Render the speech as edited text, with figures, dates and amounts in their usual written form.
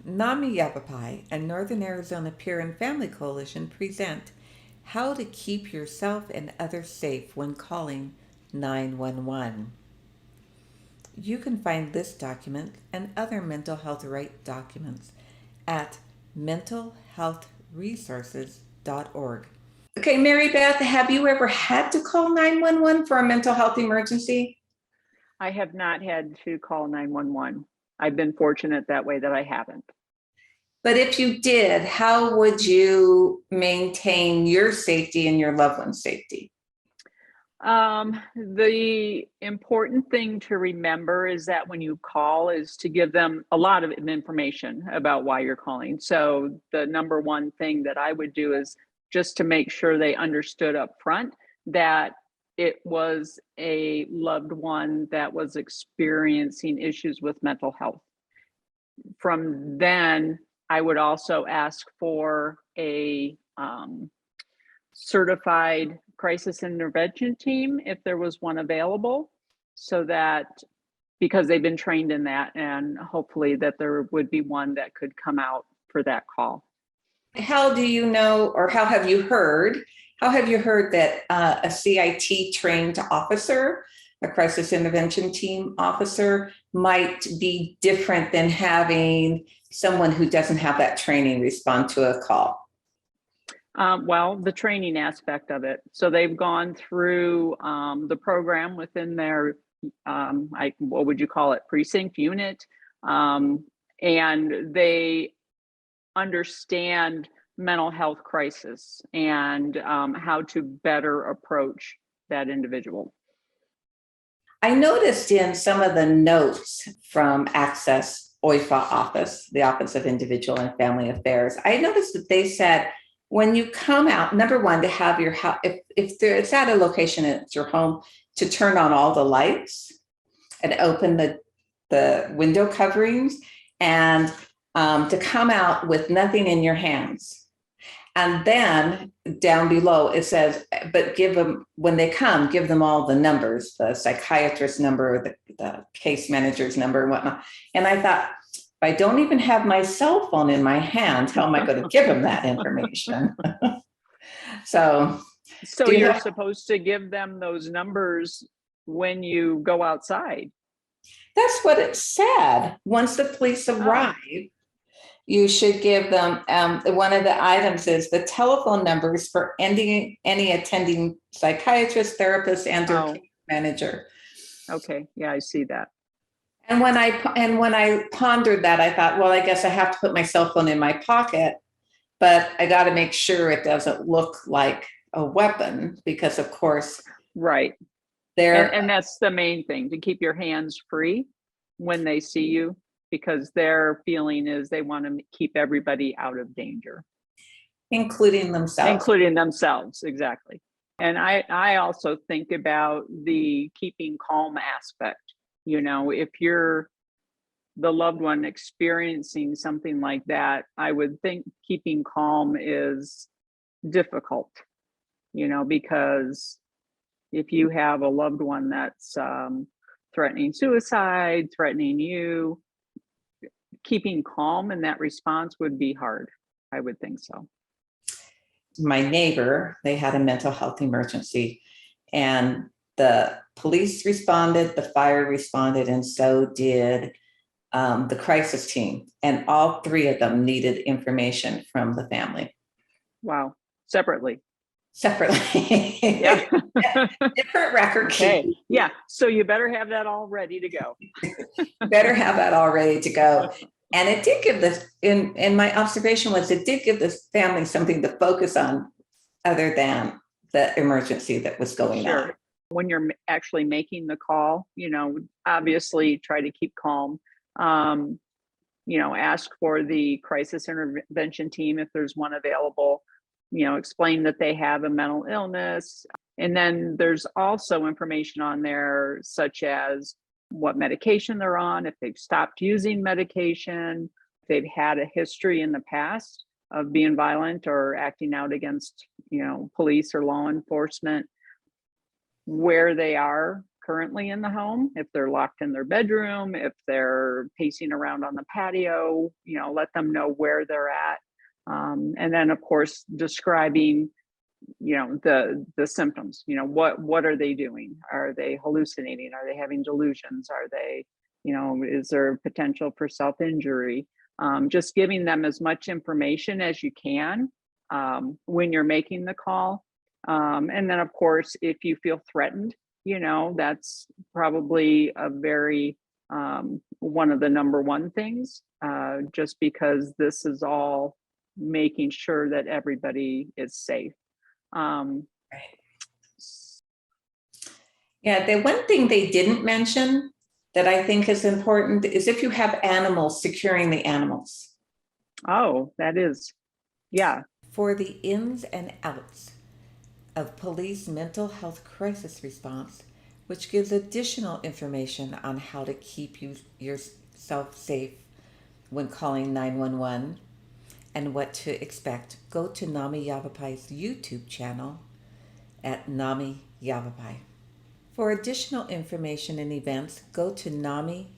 NAMI Yavapai and Northern Arizona Peer and Family Coalition present How to Keep Yourself and Others Safe When Calling 911. You can find this document and other mental health right documents at mentalhealthresources.org. Okay, Mary Beth, have you ever had to call 911 for a mental health emergency? I have not had to call 911. I've been fortunate that way that I haven't. But if you did, how would you maintain your safety and your loved one's safety? The important thing to remember is that when you call is to give them a lot of information about why you're calling. So the number one thing that I would do is just to make sure they understood up front that it was a loved one that was experiencing issues with mental health. From then, I would also ask for a certified crisis intervention team if there was one available, so that because they've been trained in that, and hopefully that there would be one that could come out for that call. How do you know, or how have you heard? How have you heard that a CIT trained officer, a crisis intervention team officer, might be different than having someone who doesn't have that training respond to a call? Well, the training aspect of it. So they've gone through the program within their, what would you call it, precinct unit, and they understand mental health crisis and how to better approach that individual. I noticed in some of the notes from Access OIFA office, the Office of Individual and Family Affairs, I noticed that they said when you come out, number one, to have your house, if it's at a location and it's your home, to turn on all the lights and open the window coverings, and to come out with nothing in your hands. And then down below it says, but give them, when they come, give them all the numbers, the psychiatrist number, the case manager's number and whatnot. And I thought, if I don't even have my cell phone in my hand, how am I going to give them that information? So you're supposed to give them those numbers when you go outside. That's what it said. Once the police arrive, you should give them, one of the items is the telephone numbers for any attending psychiatrist, therapist, and or case manager. Okay, yeah, I see that. And when I pondered that, I thought, well, I guess I have to put my cell phone in my pocket, but I got to make sure it doesn't look like a weapon, because of course, right. And that's the main thing, to keep your hands free when they see you, because their feeling is they want to keep everybody out of danger. Including themselves. Including themselves, exactly. And I also think about the keeping calm aspect. You know, if you're the loved one experiencing something like that, I would think keeping calm is difficult, you know, because if you have a loved one that's threatening suicide, threatening you, keeping calm in that response would be hard. I would think so. My neighbor, they had a mental health emergency, and the police responded, the fire responded, and so did the crisis team. And all three of them needed information from the family. Wow. Separately. Yeah. Different record keeping. Yeah. So you better have that all ready to go. Better have that all ready to go. And it did give this, in my observation was, it did give this family something to focus on other than the emergency that was going on. When you're actually making the call, you know, obviously try to keep calm. You know, ask for the crisis intervention team if there's one available. You know, explain that they have a mental illness. And then there's also information on there such as what medication they're on, if they've stopped using medication, if they've had a history in the past of being violent or acting out against, you know, police or law enforcement, where they are currently in the home, if they're locked in their bedroom, if they're pacing around on the patio, let them know where they're at. And then of course describing, the symptoms. What are they doing? Are they hallucinating? Are they having delusions? Are they, is there potential for self-injury? Just giving them as much information as you can when you're making the call. And then of course, if you feel threatened, that's probably a very one of the number one things, just because this is all making sure that everybody is safe. Right. Yeah, the one thing they didn't mention that I think is important is if you have animals, securing the animals. Oh, that is, yeah. For the ins and outs of police mental health crisis response, which gives additional information on how to keep yourself safe when calling 911 and what to expect, go to NAMI Yavapai's YouTube channel at NAMI Yavapai. For additional information and events, go to namiyavapai.org.